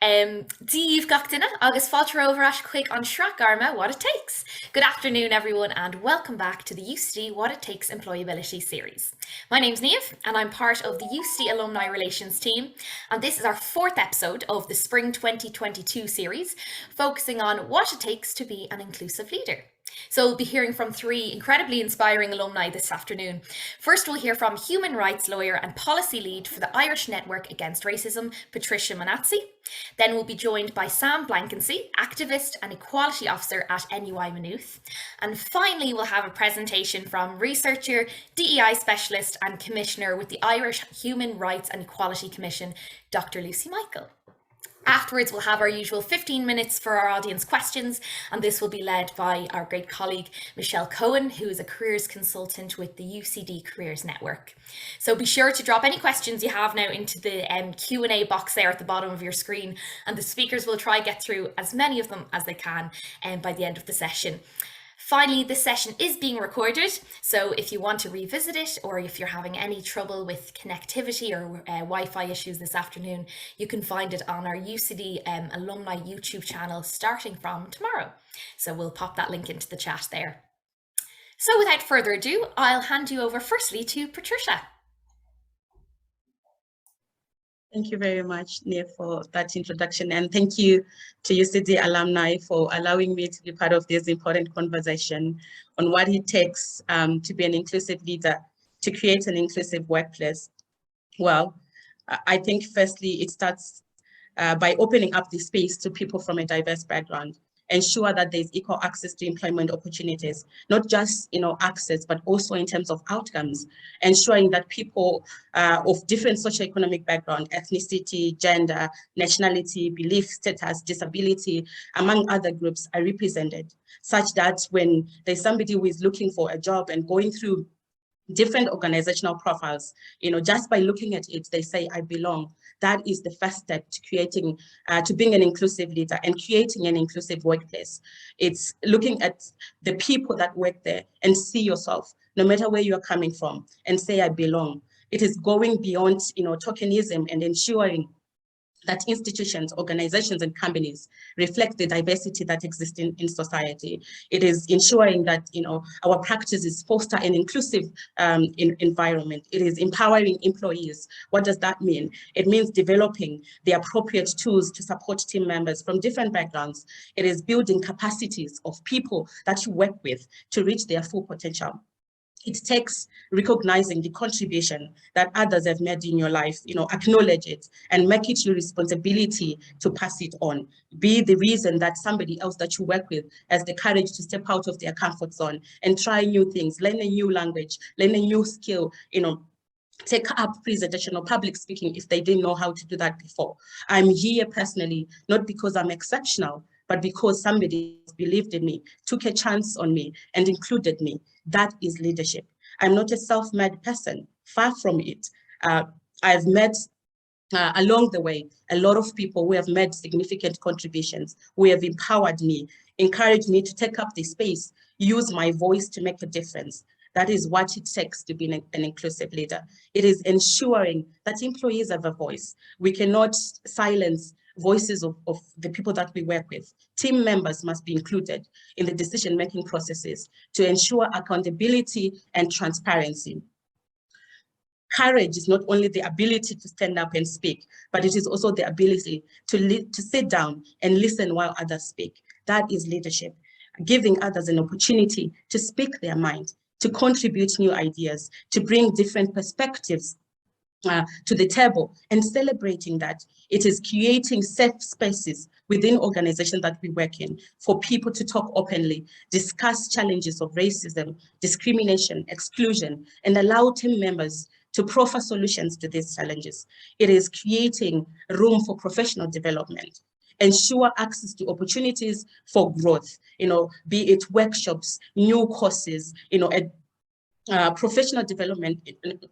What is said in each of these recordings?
Díomh gach duine agus fáilte over at chuig an sreach arma What It Takes. Good afternoon, everyone, and welcome back to the UCD What It Takes Employability series. My name's Niamh, and I'm part of the UCD Alumni Relations team, and this is our fourth episode of the Spring 2022 series, focusing on what it takes to be an inclusive leader. So we'll be hearing from three incredibly inspiring alumni this afternoon. First, we'll hear from human rights lawyer and policy lead for the Irish Network Against Racism, Patricia Munatsi. Then we'll be joined by Sam Blanckensee, activist and equality officer at NUI Maynooth. And finally, we'll have a presentation from researcher, DEI specialist and commissioner with the Irish Human Rights and Equality Commission, Dr. Lucy Michael. Afterwards, we'll have our usual 15 minutes for our audience questions, and this will be led by our great colleague, Michelle Cohen, who is a careers consultant with the UCD Careers Network. So be sure to drop any questions you have now into the Q&A box there at the bottom of your screen, and the speakers will try to get through as many of them as they can by the end of the session. Finally, this session is being recorded, so if you want to revisit it or if you're having any trouble with connectivity or Wi-Fi issues this afternoon, you can find it on our UCD Alumni YouTube channel starting from tomorrow. So we'll pop that link into the chat there. So without further ado, I'll hand you over firstly to Patricia. Thank you very much, Niamh, for that introduction, and thank you to UCD alumni for allowing me to be part of this important conversation on what it takes to be an inclusive leader, to create an inclusive workplace. Well, I think firstly, it starts by opening up the space to people from a diverse background, ensure that there's equal access to employment opportunities, not just access, but also in terms of outcomes, ensuring that people of different socioeconomic background, ethnicity, gender, nationality, belief status, disability, among other groups are represented, such that when there's somebody who is looking for a job and going through different organizational profiles, just by looking at it, they say, I belong. That is the first step to creating, to being an inclusive leader and creating an inclusive workplace. It's looking at the people that work there and see yourself, no matter where you're coming from, and say, I belong. It is going beyond, tokenism and ensuring that institutions, organizations, and companies reflect the diversity that exists in society. It is ensuring that our practices foster an inclusive environment. It is empowering employees. What does that mean? It means developing the appropriate tools to support team members from different backgrounds. It is building capacities of people that you work with to reach their full potential. It takes recognizing the contribution that others have made in your life, acknowledge it and make it your responsibility to pass it on. Be the reason that somebody else that you work with has the courage to step out of their comfort zone and try new things, learn a new language, learn a new skill, take up presentation or public speaking if they didn't know how to do that before. I'm here personally, not because I'm exceptional, but because somebody believed in me, took a chance on me, and included me. That is leadership. I'm not a self-made person, far from it. I've met along the way a lot of people who have made significant contributions, who have empowered me, encouraged me to take up the space, use my voice to make a difference. That is what it takes to be an inclusive leader. It is ensuring that employees have a voice. We cannot silence voices of the people that we work with. Team members must be included in the decision-making processes to ensure accountability and transparency. Courage is not only the ability to stand up and speak, but it is also the ability to sit down and listen while others speak. That is leadership, giving others an opportunity to speak their mind, to contribute new ideas, to bring different perspectives to the table, and celebrating that. It is creating safe spaces within organizations that we work in for people to talk openly, discuss challenges of racism, discrimination, exclusion, and allow team members to proffer solutions to these challenges. It is creating room for professional development, ensure access to opportunities for growth, be it workshops, new courses, professional development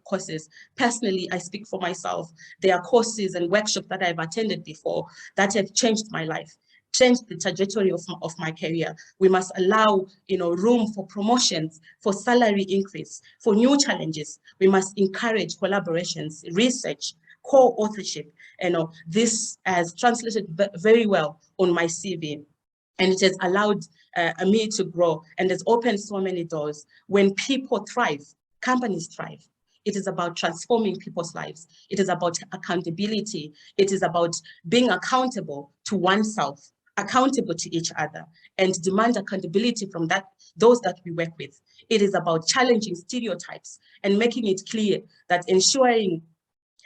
courses. Personally, I speak for myself. There are courses and workshops that I've attended before that have changed my life, changed the trajectory of my career. We must allow room for promotions, for salary increase, for new challenges. We must encourage collaborations, research, co-authorship. This has translated very well on my CV. And it has allowed me to grow and has opened so many doors. When people thrive, companies thrive. It is about transforming people's lives. It is about accountability. It is about being accountable to oneself, accountable to each other, and demand accountability from those that we work with. It is about challenging stereotypes and making it clear that ensuring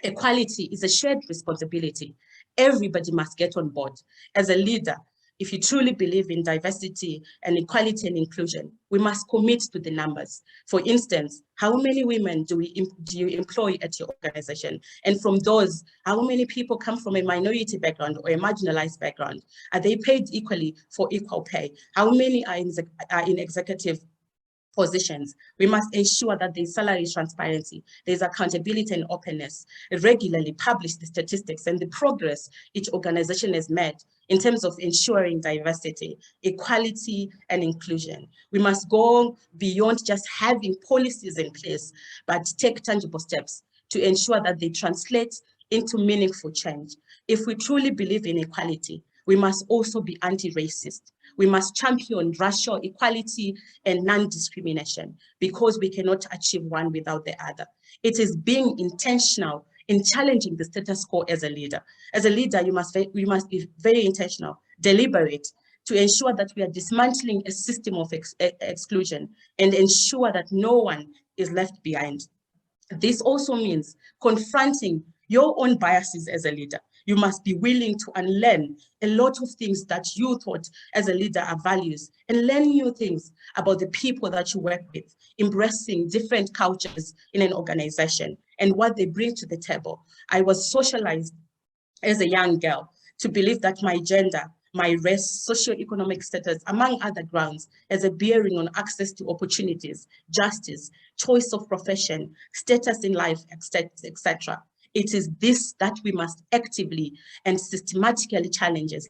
equality is a shared responsibility. Everybody must get on board. As a leader, if you truly believe in diversity and equality and inclusion, we must commit to the numbers. For instance, how many women do you employ at your organization? And from those, how many people come from a minority background or a marginalized background? Are they paid equally for equal pay? How many are in executive positions? We must ensure that there's salary transparency, there's accountability and openness, regularly publish the statistics and the progress each organization has made in terms of ensuring diversity, equality, and inclusion. We must go beyond just having policies in place, but take tangible steps to ensure that they translate into meaningful change. If we truly believe in equality, we must also be anti-racist. We must champion racial equality and non-discrimination, because we cannot achieve one without the other. It is being intentional in challenging the status quo as a leader. As a leader, we must be very intentional, deliberate, to ensure that we are dismantling a system of exclusion and ensure that no one is left behind. This also means confronting your own biases as a leader. You must be willing to unlearn a lot of things that you thought as a leader are values, and learn new things about the people that you work with, embracing different cultures in an organization and what they bring to the table. I was socialized as a young girl to believe that my gender, my race, socioeconomic status, among other grounds, has a bearing on access to opportunities, justice, choice of profession, status in life, etc. It is this that we must actively and systematically challenge as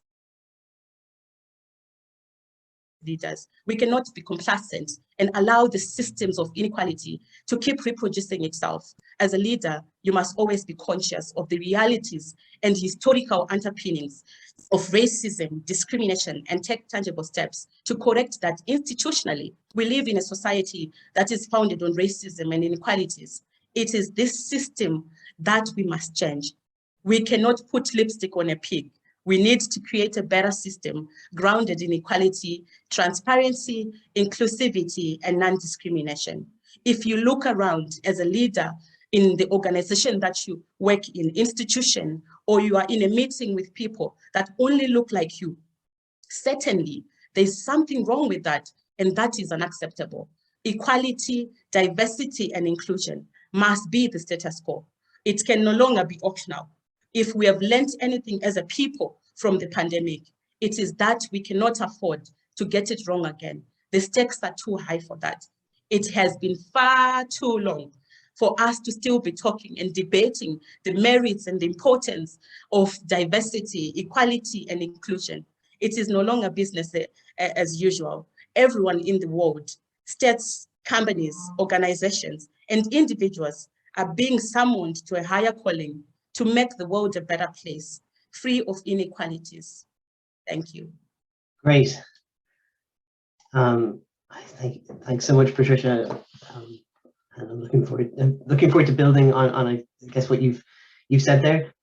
leaders. We cannot be complacent and allow the systems of inequality to keep reproducing itself. As a leader, you must always be conscious of the realities and historical underpinnings of racism, discrimination, and take tangible steps to correct that. Institutionally, we live in a society that is founded on racism and inequalities. It is this system that we must change. We cannot put lipstick on a pig. We need to create a better system grounded in equality, transparency, inclusivity, and non-discrimination. If you look around as a leader in the organization that you work in, institution, or you are in a meeting with people that only look like you, certainly there's something wrong with that, and that is unacceptable. Equality, diversity, and inclusion must be the status quo. It can no longer be optional. If we have learned anything as a people from the pandemic, it is that we cannot afford to get it wrong again. The stakes are too high for that. It has been far too long for us to still be talking and debating the merits and the importance of diversity, equality, and inclusion. It is no longer business as usual. Everyone in the world, states, companies, organizations, and individuals are being summoned to a higher calling to make the world a better place, free of inequalities. Thank you. Great. Thanks so much, Patricia. And I'm looking forward to building on I guess what you've said there.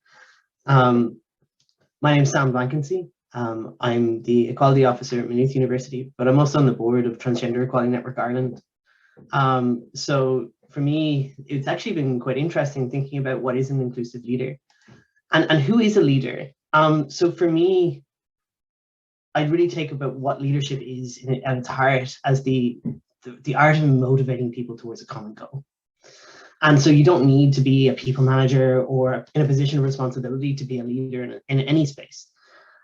My name is Blanckensee. I'm the Equality Officer at Maynooth University, but I'm also on the board of Transgender Equality Network Ireland. So for me, it's actually been quite interesting thinking about what is an inclusive leader and who is a leader. So for me, I'd really take about what leadership is at its heart as the art of motivating people towards a common goal. And so you don't need to be a people manager or in a position of responsibility to be a leader in any space.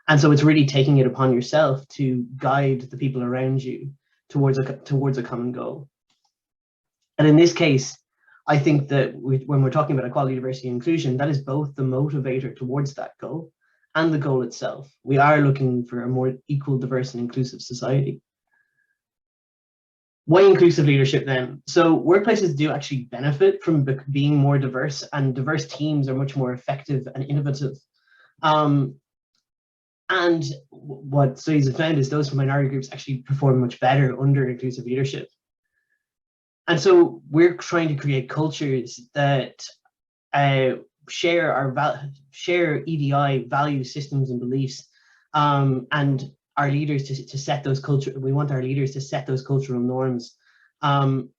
And so it's really taking it upon yourself to guide the people around you towards a common goal. And in this case, I think that when we're talking about equality, diversity, and inclusion, that is both the motivator towards that goal and the goal itself. We are looking for a more equal, diverse, and inclusive society. Why inclusive leadership then? So workplaces do actually benefit from being more diverse, and diverse teams are much more effective and innovative. And what studies have found is those from minority groups actually perform much better under inclusive leadership. And so we're trying to create cultures that share EDI values, systems, and beliefs, and our leaders to set those we want our leaders to set those cultural norms. One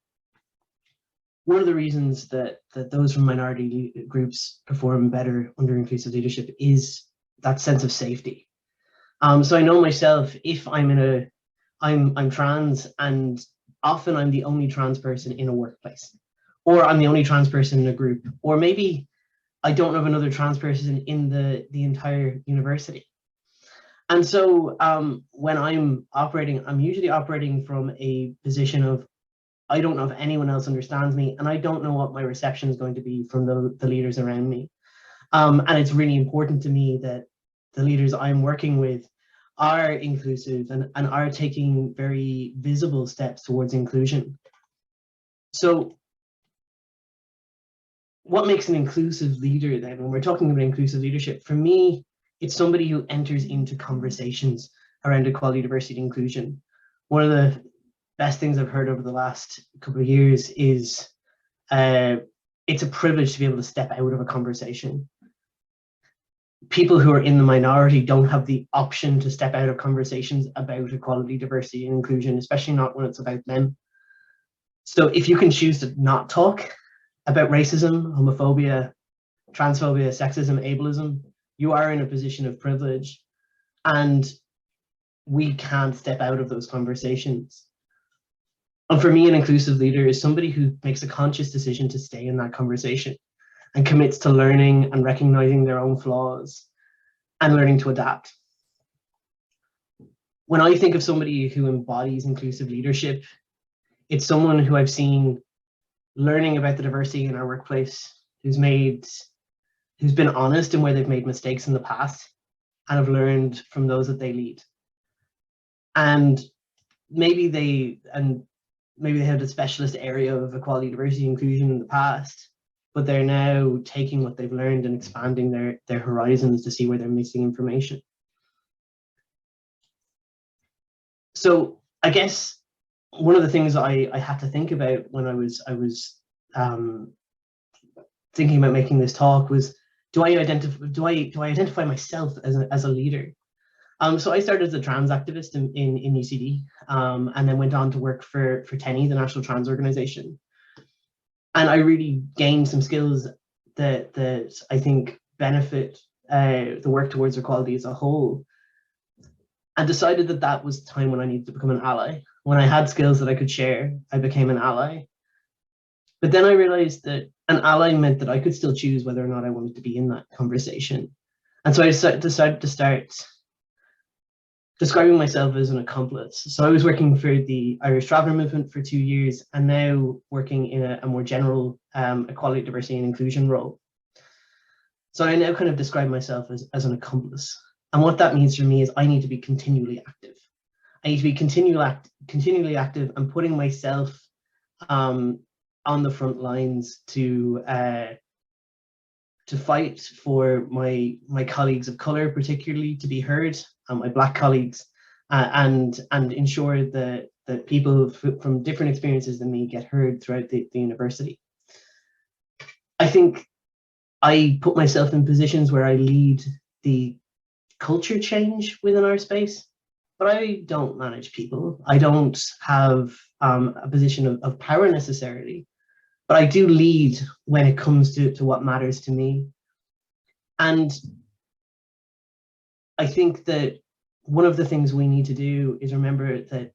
of the reasons that those from minority groups perform better under inclusive leadership is that sense of safety. So I know myself, if I'm trans, and often I'm the only trans person in a workplace, or I'm the only trans person in a group, or maybe I don't have another trans person in the entire university. And so when I'm operating, I'm usually operating from a position of, I don't know if anyone else understands me, and I don't know what my reception is going to be from the leaders around me. And it's really important to me that the leaders I'm working with are inclusive and are taking very visible steps towards inclusion. So what makes an inclusive leader then? When we're talking about inclusive leadership, for me, it's somebody who enters into conversations around equality, diversity, and inclusion. One of the best things I've heard over the last couple of years is it's a privilege to be able to step out of a conversation. People who are in the minority don't have the option to step out of conversations about equality, diversity, and inclusion, especially not when it's about them. So if you can choose to not talk about racism, homophobia, transphobia, sexism, ableism, you are in a position of privilege, and we can't step out of those conversations. And for me, an inclusive leader is somebody who makes a conscious decision to stay in that conversation and commits to learning and recognizing their own flaws and learning to adapt. When I think of somebody who embodies inclusive leadership, it's someone who I've seen learning about the diversity in our workplace, who's been honest in where they've made mistakes in the past and have learned from those that they lead. And maybe they had a specialist area of equality, diversity, inclusion in the past, but they're now taking what they've learned and expanding their horizons to see where they're missing information. So I guess one of the things I had to think about when I was thinking about making this talk was, do I identify myself as a leader? So I started as a trans activist in UCD, and then went on to work for TENI, the National Trans Organization. And I really gained some skills that I think benefit the work towards equality as a whole, and decided that that was the time when I needed to become an ally. When I had skills that I could share, I became an ally. But then I realized that an ally meant that I could still choose whether or not I wanted to be in that conversation. And so I decided to start describing myself as an accomplice. So I was working for the Irish Traveller Movement for 2 years, and now working in a more general equality, diversity, and inclusion role. So I now kind of describe myself as an accomplice. And what that means for me is I need to be continually active. I need to be continually active and putting myself on the front lines to fight for my colleagues of color, particularly, to be heard, my Black colleagues, and ensure that people from different experiences than me get heard throughout the university. I think I put myself in positions where I lead the culture change within our space, but I don't manage people. I don't have a position of power necessarily, but I do lead when it comes to what matters to me. And I think that one of the things we need to do is remember that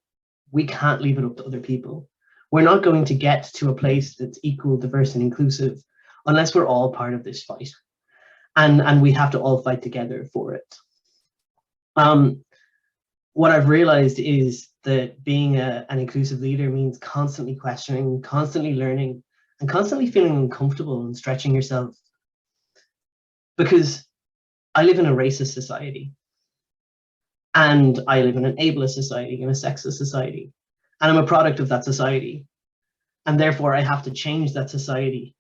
we can't leave it up to other people. We're not going to get to a place that's equal, diverse, and inclusive unless we're all part of this fight. And we have to all fight together for it. What I've realized is that being an inclusive leader means constantly questioning, constantly learning, and constantly feeling uncomfortable and stretching yourself. Because I live in a racist society, and I live in an ableist society and a sexist society. and I'm a product of that society. And therefore I have to change that society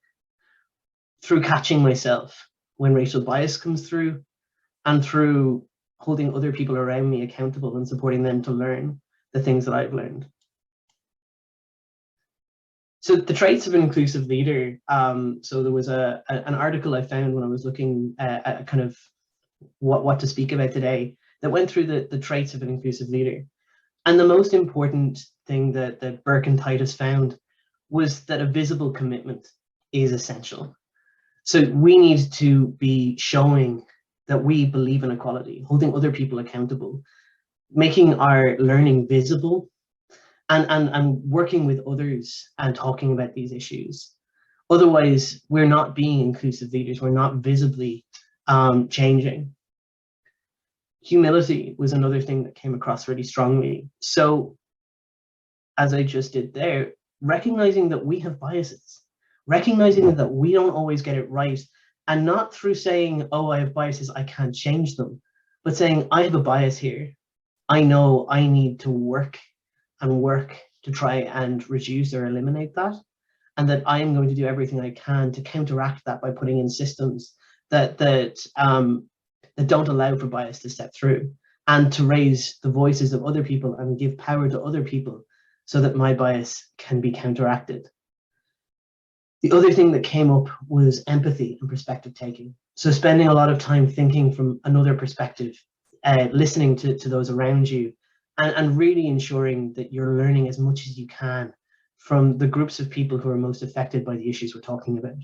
through catching myself when racial bias comes through, and through holding other people around me accountable and supporting them to learn the things that I've learned. So the traits of an inclusive leader, so there was an article I found when I was looking at kind of what to speak about today that went through the traits of an inclusive leader. And the most important thing that Burke and Titus found was that a visible commitment is essential. So we need to be showing that we believe in equality, holding other people accountable, making our learning visible, and working with others and talking about these issues. Otherwise, we're not being inclusive leaders, we're not visibly changing. Humility was another thing that came across really strongly. So, as I just did there, recognizing that we have biases, recognizing that we don't always get it right, and not through saying, oh, I have biases, I can't change them, but saying, I have a bias here. I know I need to work to try and reduce or eliminate that, and that I am going to do everything I can to counteract that by putting in systems that don't allow for bias to step through, and to raise the voices of other people and give power to other people so that my bias can be counteracted. The other thing that came up was empathy and perspective taking. So spending a lot of time thinking from another perspective, listening to those around you, and really ensuring that you're learning as much as you can from the groups of people who are most affected by the issues we're talking about.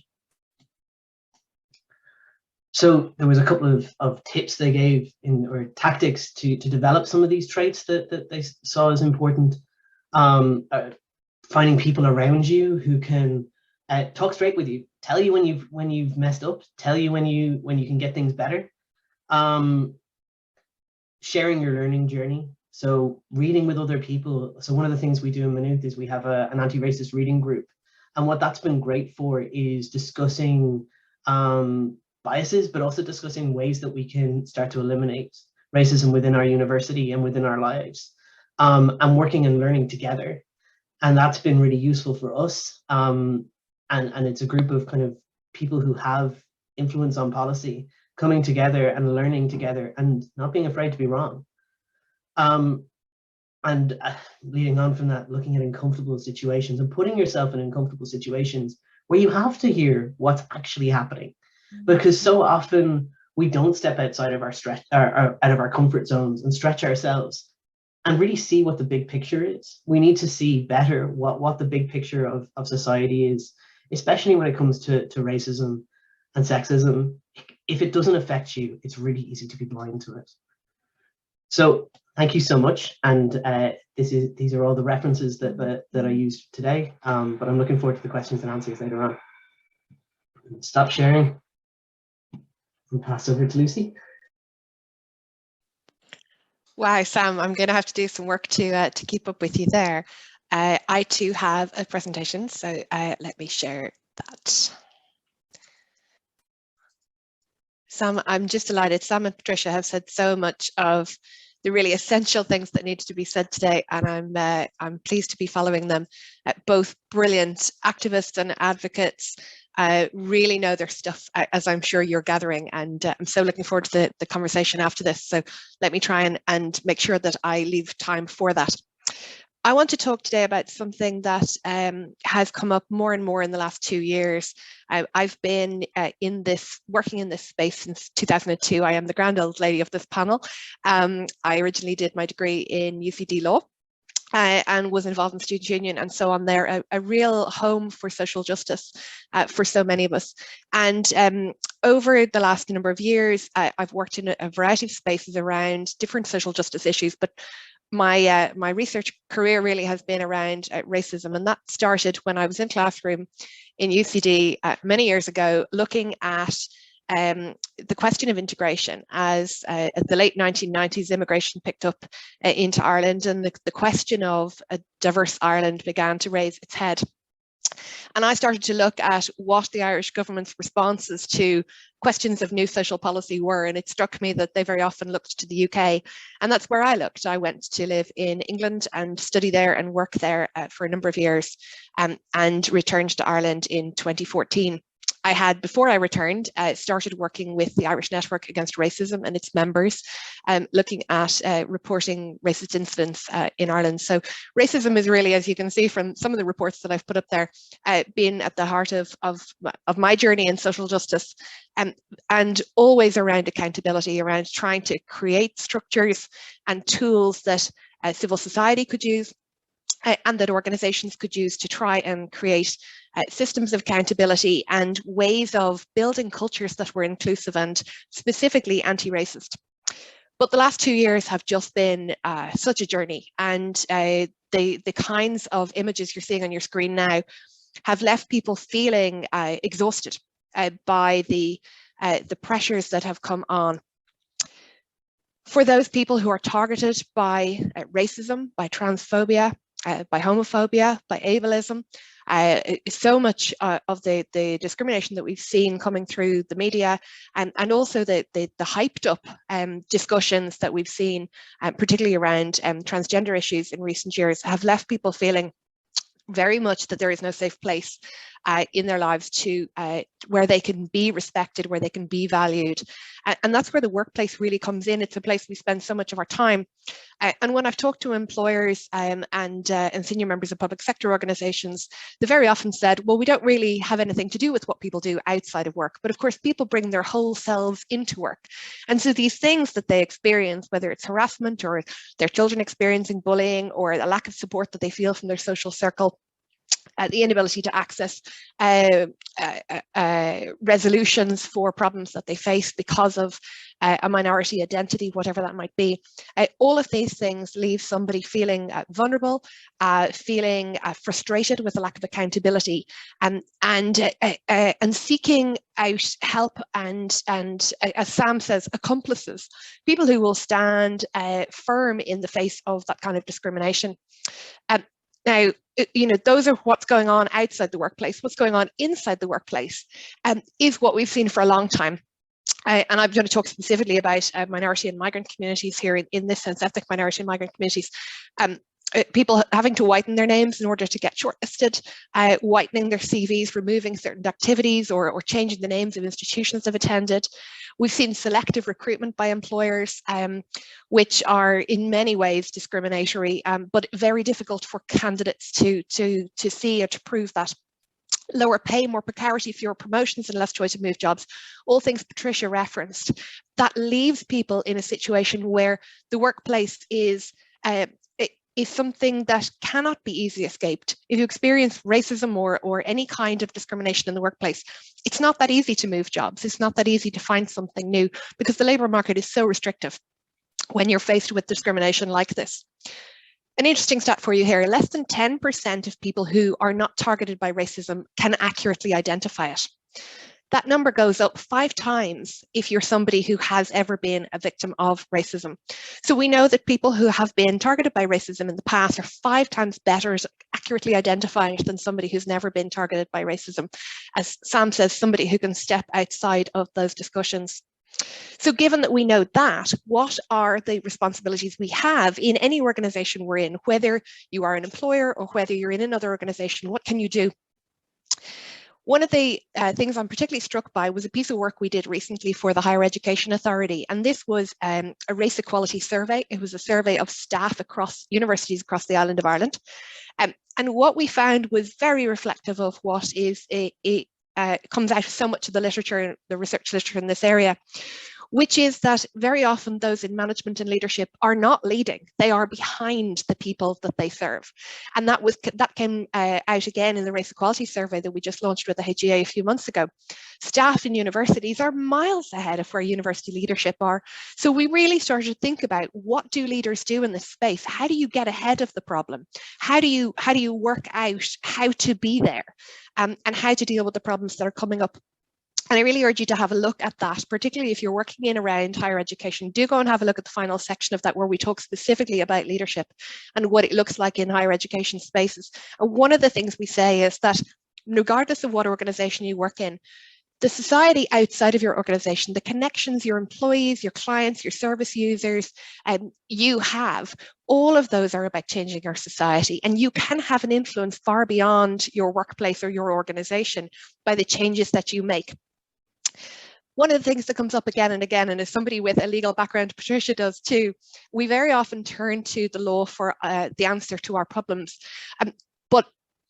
So there was a couple of tips they gave or tactics to develop some of these traits that they saw as important. Finding people around you who can talk straight with you, tell you when you've messed up, tell you when you can get things better. Sharing your learning journey. So reading with other people. So one of the things we do in Maynooth is we have an anti-racist reading group. And what that's been great for is discussing biases, but also discussing ways that we can start to eliminate racism within our university and within our lives, and working and learning together. And that's been really useful for us. And it's a group of kind of people who have influence on policy coming together and learning together and not being afraid to be wrong. And leading on from that, looking at uncomfortable situations and putting yourself in uncomfortable situations where you have to hear what's actually happening. Because so often we don't step outside of our out of our comfort zones and stretch ourselves and really see what the big picture is. We need to see better what the big picture of society is, especially when it comes to racism and sexism. If it doesn't affect you, it's really easy to be blind to it. So thank you so much. And these are all the references that I used today, but I'm looking forward to the questions and answers later on. Stop sharing and pass over to Lucy. Wow, Sam, I'm going to have to do some work to keep up with you there. I too have a presentation, so let me share that. Sam, I'm just delighted. Sam and Patricia have said so much of the really essential things that needed to be said today, and I'm pleased to be following them. Both brilliant activists and advocates, really know their stuff, as I'm sure you're gathering, and I'm so looking forward to the conversation after this. So let me try and make sure that I leave time for that. I want to talk today about something that has come up more and more in the last 2 years. I've been working in this space since 2002. I am the grand old lady of this panel. I originally did my degree in UCD Law. And was involved in student union and so on there, a real home for social justice for so many of us. And over the last number of years, I've worked in a variety of spaces around different social justice issues, but my research career really has been around racism, and that started when I was in classroom in UCD many years ago, looking at the question of integration as the late 1990s immigration picked up into Ireland, and the question of a diverse Ireland began to raise its head. And I started to look at what the Irish government's responses to questions of new social policy were, and it struck me that they very often looked to the UK, and that's where I looked. I went to live in England and study there and work there for a number of years, and returned to Ireland in 2014. I had, before I returned, started working with the Irish Network Against Racism and its members, looking at reporting racist incidents in Ireland. So racism is really, as you can see from some of the reports that I've put up there, been at the heart of my journey in social justice, and always around accountability, around trying to create structures and tools that civil society could use, and that organizations could use to try and create systems of accountability and ways of building cultures that were inclusive and specifically anti-racist. But the last 2 years have just been such a journey, and the kinds of images you're seeing on your screen now have left people feeling exhausted by the pressures that have come on. For those people who are targeted by racism, by transphobia, by homophobia, by ableism, so much of the discrimination that we've seen coming through the media, and also the hyped up discussions that we've seen, particularly around transgender issues in recent years, have left people feeling very much that there is no safe place in their lives to where they can be respected, where they can be valued. And that's where the workplace really comes in. It's a place we spend so much of our time. And when I've talked to employers and senior members of public sector organizations, they very often said, well, we don't really have anything to do with what people do outside of work. But of course, people bring their whole selves into work. And so these things that they experience, whether it's harassment or their children experiencing bullying or a lack of support that they feel from their social circle, the inability to access resolutions for problems that they face because of a minority identity, whatever that might be. All of these things leave somebody feeling vulnerable, feeling frustrated with a lack of accountability, and seeking out help and as Sam says, accomplices, people who will stand firm in the face of that kind of discrimination. Now, you know, those are what's going on outside the workplace. What's going on inside the workplace is what we've seen for a long time. And I'm going to talk specifically about minority and migrant communities here in this sense, ethnic minority and migrant communities. People having to whiten their names in order to get shortlisted, whitening their CVs, removing certain activities or changing the names of institutions they've attended. We've seen selective recruitment by employers, which are in many ways discriminatory, but very difficult for candidates to see or to prove that. Lower pay, more precarity, fewer promotions and less choice of move jobs, all things Patricia referenced. That leaves people in a situation where the workplace is something that cannot be easily escaped. If you experience racism or any kind of discrimination in the workplace, it's not that easy to move jobs. It's not that easy to find something new because the labour market is so restrictive when you're faced with discrimination like this. An interesting stat for you here, less than 10% of people who are not targeted by racism can accurately identify it. That number goes up 5 times if you're somebody who has ever been a victim of racism. So we know that people who have been targeted by racism in the past are 5 times better at accurately identifying it than somebody who's never been targeted by racism. As Sam says, somebody who can step outside of those discussions. So given that we know that, what are the responsibilities we have in any organization we're in, whether you are an employer or whether you're in another organization, what can you do? One of the things I'm particularly struck by was a piece of work we did recently for the Higher Education Authority, and this was a race equality survey. It was a survey of staff across universities across the island of Ireland. And what we found was very reflective of what is comes out of so much of the literature, the research literature in this area, which is that very often those in management and leadership are not leading, they are behind the people that they serve. And that came out again in the race equality survey that we just launched with the HEA a few months ago. Staff in universities are miles ahead of where university leadership are. So we really started to think about, what do leaders do in this space? How do you get ahead of the problem? How do you work out how to be there and how to deal with the problems that are coming up And I really urge you to have a look at that, particularly if you're working in around higher education. Do go and have a look at the final section of that, where we talk specifically about leadership and what it looks like in higher education spaces. And one of the things we say is that regardless of what organization you work in, the society outside of your organization, the connections your employees, your clients, your service users, you have, all of those are about changing your society. And you can have an influence far beyond your workplace or your organization by the changes that you make. One of the things that comes up again and again, and as somebody with a legal background, Patricia does too, we very often turn to the law for the answer to our problems. But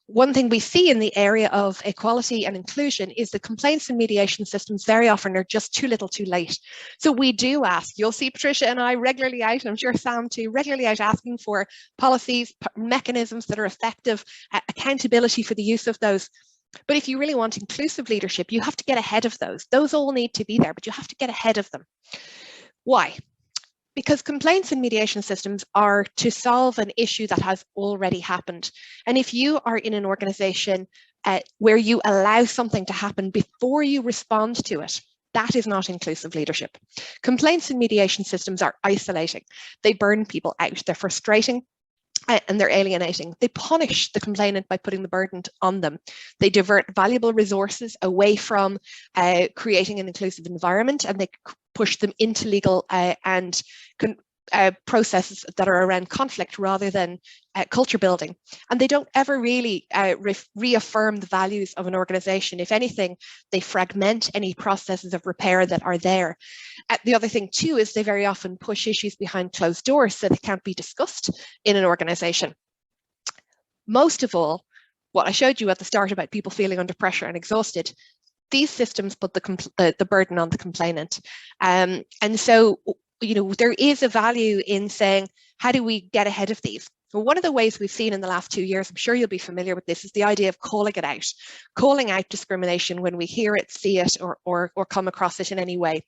one thing we see in the area of equality and inclusion is the complaints and mediation systems very often are just too little too late. So we do ask, you'll see Patricia and I regularly out, and I'm sure Sam too, regularly out asking for policies, mechanisms that are effective, accountability for the use of those. But if you really want inclusive leadership, you have to get ahead of those. Those all need to be there, but you have to get ahead of them. Why? Because complaints and mediation systems are to solve an issue that has already happened. And if you are in an organization where you allow something to happen before you respond to it, that is not inclusive leadership. Complaints and mediation systems are isolating. They burn people out. They're frustrating and they're alienating. They punish the complainant by putting the burden on them. They divert valuable resources away from creating an inclusive environment, and they push them into legal and processes that are around conflict rather than culture building. And they don't ever really reaffirm the values of an organization. If anything, they fragment any processes of repair that are there. The other thing too is they very often push issues behind closed doors so they can't be discussed in an organization. Most of all, what I showed you at the start about people feeling under pressure and exhausted, these systems put the burden on the complainant. And so, you know, there is a value in saying, how do we get ahead of these? Well, one of the ways we've seen in the last 2 years, I'm sure you'll be familiar with this, is the idea of calling it out, calling out discrimination when we hear it, see it, or come across it in any way.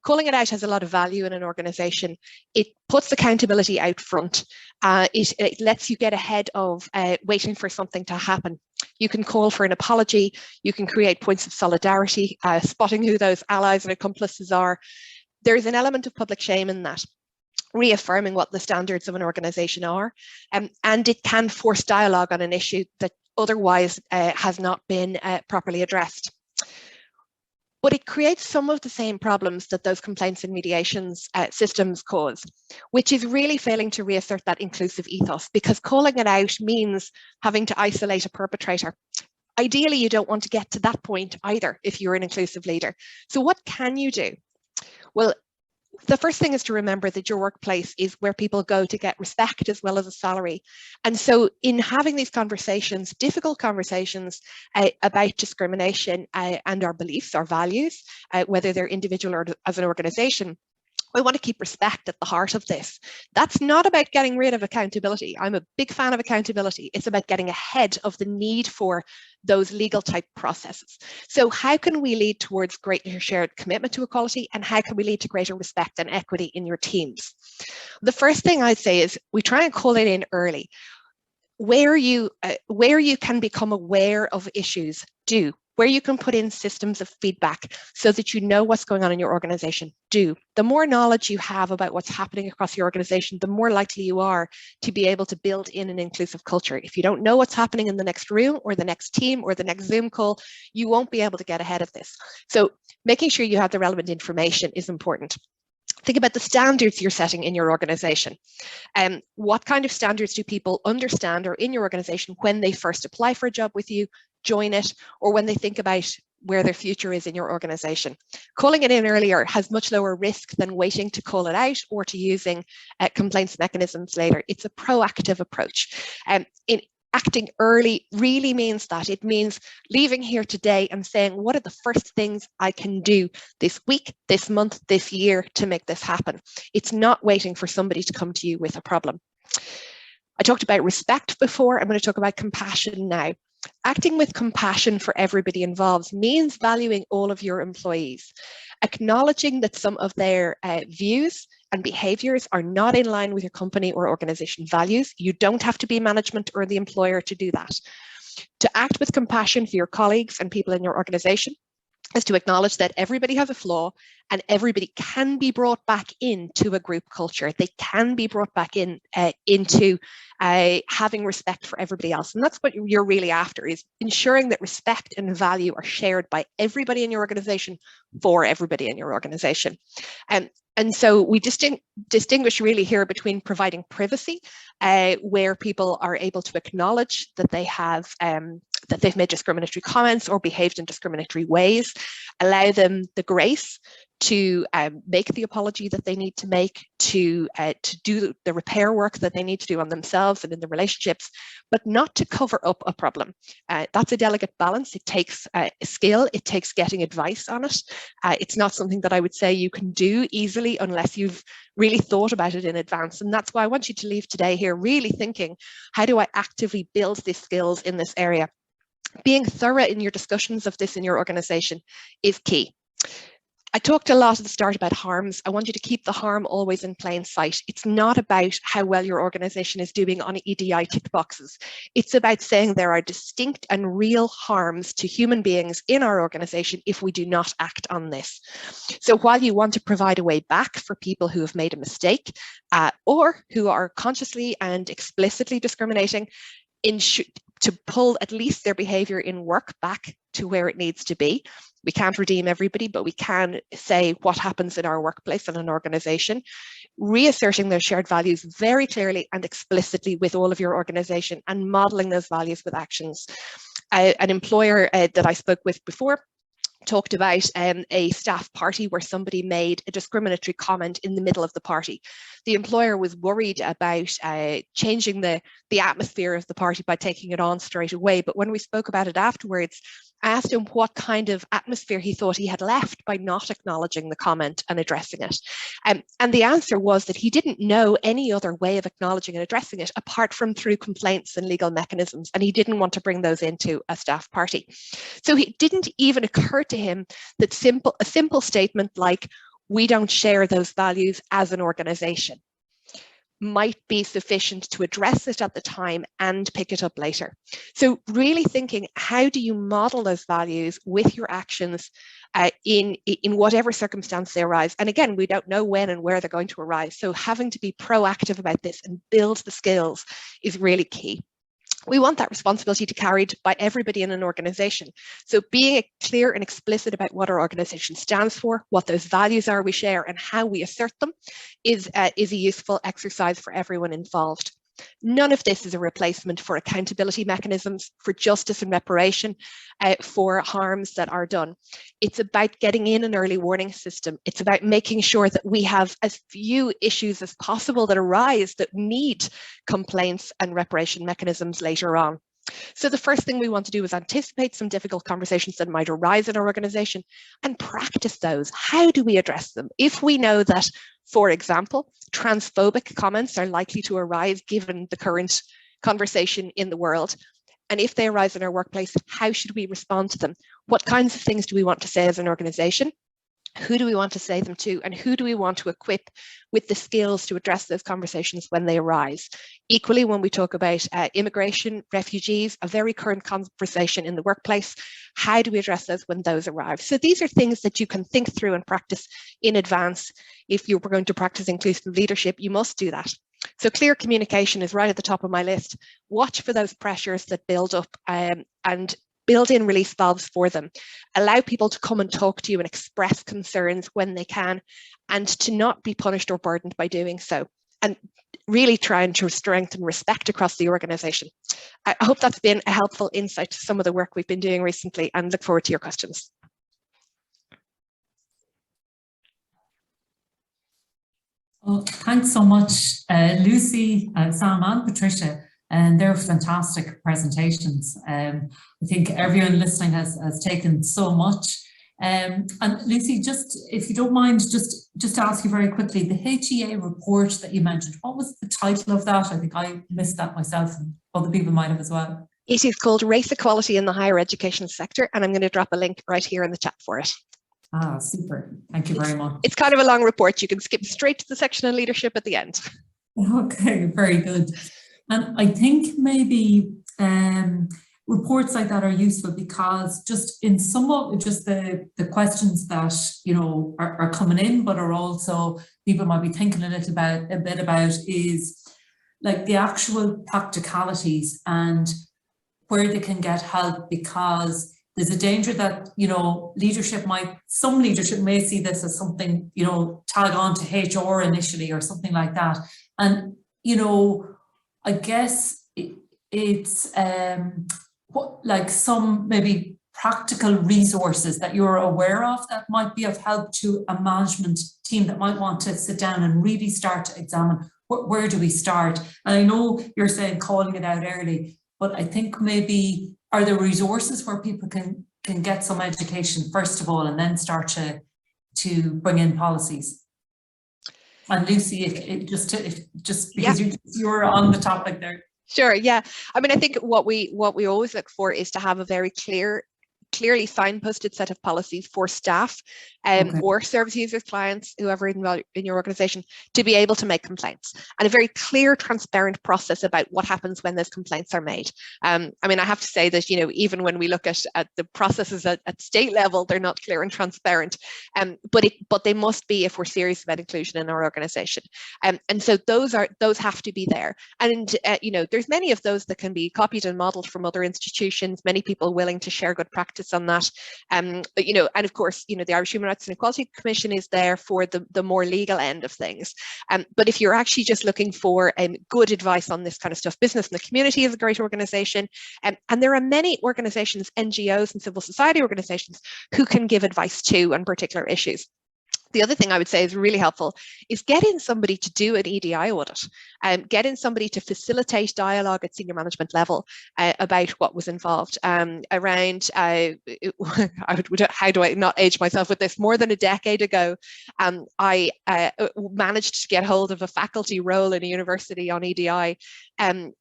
Calling it out has a lot of value in an organization. It puts accountability out front. It lets you get ahead of waiting for something to happen. You can call for an apology. You can create points of solidarity, spotting who those allies and accomplices are. There's an element of public shame in that, reaffirming what the standards of an organization are, and it can force dialogue on an issue that otherwise has not been properly addressed. But it creates some of the same problems that those complaints and mediations systems cause, which is really failing to reassert that inclusive ethos, because calling it out means having to isolate a perpetrator. Ideally, you don't want to get to that point either if you're an inclusive leader. So what can you do? Well, the first thing is to remember that your workplace is where people go to get respect as well as a salary. And so in having these conversations, difficult conversations about discrimination and our beliefs, our values, whether they're individual or as an organization, we want to keep respect at the heart of this. That's not about getting rid of accountability. I'm a big fan of accountability. It's about getting ahead of the need for those legal type processes. So how can we lead towards greater shared commitment to equality, and how can we lead to greater respect and equity in your teams? The first thing I'd say is we try and call it in early. Where you can become aware of issues, do. Where you can put in systems of feedback so that you know what's going on in your organization, do. The more knowledge you have about what's happening across your organization, the more likely you are to be able to build in an inclusive culture. If you don't know what's happening in the next room or the next team or the next Zoom call, you won't be able to get ahead of this. So making sure you have the relevant information is important. Think about the standards you're setting in your organization. What kind of standards do people understand or in your organization when they first apply for a job with you, join it, or when they think about where their future is in your organization? Calling it in earlier has much lower risk than waiting to call it out or to using complaints mechanisms later. It's a proactive approach. In acting early really means that. It means leaving here today and saying, what are the first things I can do this week, this month, this year to make this happen? It's not waiting for somebody to come to you with a problem. I talked about respect before. I'm going to talk about compassion now. Acting with compassion for everybody involved means valuing all of your employees, acknowledging that some of their views and behaviors are not in line with your company or organization values. You don't have to be management or the employer to do that. To act with compassion for your colleagues and people in your organization is to acknowledge that everybody has a flaw and everybody can be brought back into a group culture. They can be brought back into having respect for everybody else. And that's what you're really after, is ensuring that respect and value are shared by everybody in your organization for everybody in your organization. And so we distinguish really here between providing privacy, where people are able to acknowledge that they have that they've made discriminatory comments or behaved in discriminatory ways, allow them the grace to make the apology that they need to make, to do the repair work that they need to do on themselves and in the relationships, but not to cover up a problem. That's a delicate balance. It takes skill, it takes getting advice on it. It's not something that I would say you can do easily unless you've really thought about it in advance. And that's why I want you to leave today here really thinking, how do I actively build these skills in this area? Being thorough in your discussions of this in your organization is key. I talked a lot at the start about harms. I want you to keep the harm always in plain sight. It's not about how well your organization is doing on EDI tick boxes. It's about saying there are distinct and real harms to human beings in our organization if we do not act on this. So while you want to provide a way back for people who have made a mistake or who are consciously and explicitly discriminating, to pull at least their behavior in work back to where it needs to be. We can't redeem everybody, but we can say what happens in our workplace and an organization, reasserting those shared values very clearly and explicitly with all of your organization and modeling those values with actions. An employer that I spoke with before talked about a staff party where somebody made a discriminatory comment in the middle of the party. The employer was worried about changing the atmosphere of the party by taking it on straight away. But when we spoke about it afterwards, I asked him what kind of atmosphere he thought he had left by not acknowledging the comment and addressing it. And the answer was that he didn't know any other way of acknowledging and addressing it apart from through complaints and legal mechanisms. And he didn't want to bring those into a staff party. So it didn't even occur to him that a simple statement like, "We don't share those values as an organization," might be sufficient to address it at the time and pick it up later. So really thinking, how do you model those values with your actions in whatever circumstance they arise? And again, we don't know when and where they're going to arise. So having to be proactive about this and build the skills is really key. We want that responsibility to be carried by everybody in an organization. So being clear and explicit about what our organization stands for, what those values are we share, and how we assert them is a useful exercise for everyone involved. None of this is a replacement for accountability mechanisms, for justice and reparation, for harms that are done. It's about getting in an early warning system. It's about making sure that we have as few issues as possible that arise that need complaints and reparation mechanisms later on. So the first thing we want to do is anticipate some difficult conversations that might arise in our organization and practice those. How do we address them? If we know that, for example, transphobic comments are likely to arise given the current conversation in the world, and if they arise in our workplace, how should we respond to them? What kinds of things do we want to say as an organization? Who do we want to say them to, and who do we want to equip with the skills to address those conversations when they arise? Equally, when we talk about immigration, refugees, a very current conversation in the workplace, how do we address those when those arrive? So these are things that you can think through and practice in advance. If you were going to practice inclusive leadership, you must do that. So clear communication is right at the top of my list. Watch for those pressures that build up and build in release valves for them. Allow people to come and talk to you and express concerns when they can, and to not be punished or burdened by doing so. And really trying to strengthen respect across the organization. I hope that's been a helpful insight to some of the work we've been doing recently, and look forward to your questions. Well, thanks so much, Lucy, Sam and Patricia. And they're fantastic presentations. I think everyone listening has taken so much. And Lucy, just if you don't mind, just to ask you very quickly, the HEA report that you mentioned, what was the title of that? I think I missed that myself, and other people might have as well. It is called Race Equality in the Higher Education Sector, and I'm going to drop a link right here in the chat for it. Ah, super. Thank you very much. It's kind of a long report. You can skip straight to the section on leadership at the end. Okay, very good. And I think maybe reports like that are useful because just in some of just the questions that, you know, are coming in, but are also people might be thinking a bit about is like the actual practicalities and where they can get help, because there's a danger that, you know, some leadership may see this as something, you know, tag on to HR initially or something like that. And, you know, I guess it's like some maybe practical resources that you're aware of that might be of help to a management team that might want to sit down and really start to examine where do we start. And I know you're saying calling it out early, but I think maybe are there resources where people can get some education first of all and then start to bring in policies? And Lucy, just because you're on the topic there. Sure. Yeah. I mean, I think what we always look for is to have a very clearly signposted set of policies for staff or service users, clients, whoever in your organization, to be able to make complaints, and a very clear, transparent process about what happens when those complaints are made. I mean, I have to say that, you know, even when we look at the processes at state level, they're not clear and transparent, but they must be if we're serious about inclusion in our organization. And so those have to be there. And you know, there's many of those that can be copied and modeled from other institutions, many people willing to share good practice on that. You know, and of course, you know, the Irish Human Rights and Equality Commission is there for the more legal end of things. But if you're actually just looking for good advice on this kind of stuff, Business in the Community is a great organization. And there are many organizations, NGOs and civil society organizations who can give advice too on particular issues. The other thing I would say is really helpful is getting somebody to do an EDI audit, getting somebody to facilitate dialogue at senior management level about what was involved around, how do I not age myself with this, more than a decade ago, I managed to get hold of a faculty role in a university on EDI and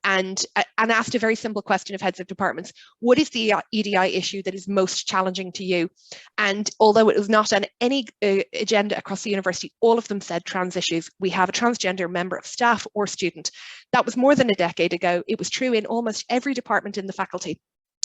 asked a very simple question of heads of departments: what is the EDI issue that is most challenging to you? And although it was not on any agenda across the university, all of them said trans issues. We have a transgender member of staff or student. That was more than a decade ago. It was true in almost every department in the faculty,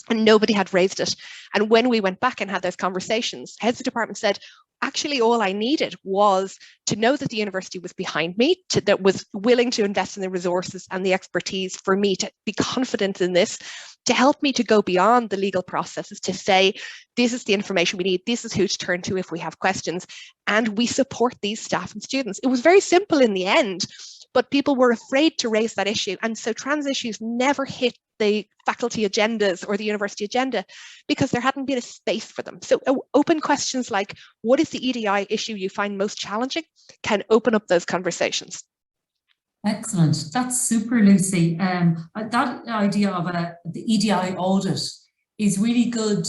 and nobody had raised it. And when we went back and had those conversations, heads of department said, actually, all I needed was to know that the university was behind me, that was willing to invest in the resources and the expertise for me to be confident in this, to help me to go beyond the legal processes, to say, this is the information we need, this is who to turn to if we have questions, and we support these staff and students. It was very simple in the end, but people were afraid to raise that issue. And so trans issues never hit the faculty agendas or the university agenda because there hadn't been a space for them. So open questions like, what is the EDI issue you find most challenging, can open up those conversations. Excellent. That's super, Lucy. That idea of the EDI audit is really good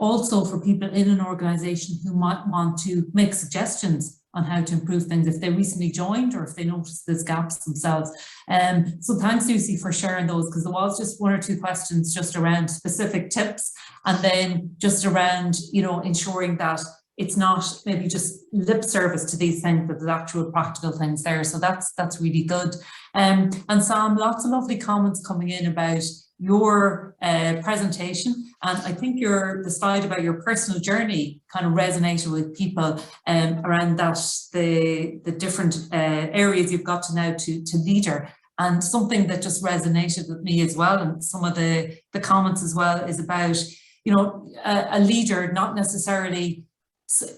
also for people in an organisation who might want to make suggestions on how to improve things if they recently joined or if they notice there's gaps themselves. So thanks, Lucy, for sharing those, because there was just one or two questions just around specific tips, and then just around, you know, ensuring that it's not maybe just lip service to these things, but there's actual practical things there. So that's really good. And Sam, lots of lovely comments coming in about your presentation, and I think the slide about your personal journey kind of resonated with people around that, the different areas you've got to now to leader. And something that just resonated with me as well, and some of the comments as well, is about, you know, a leader, not necessarily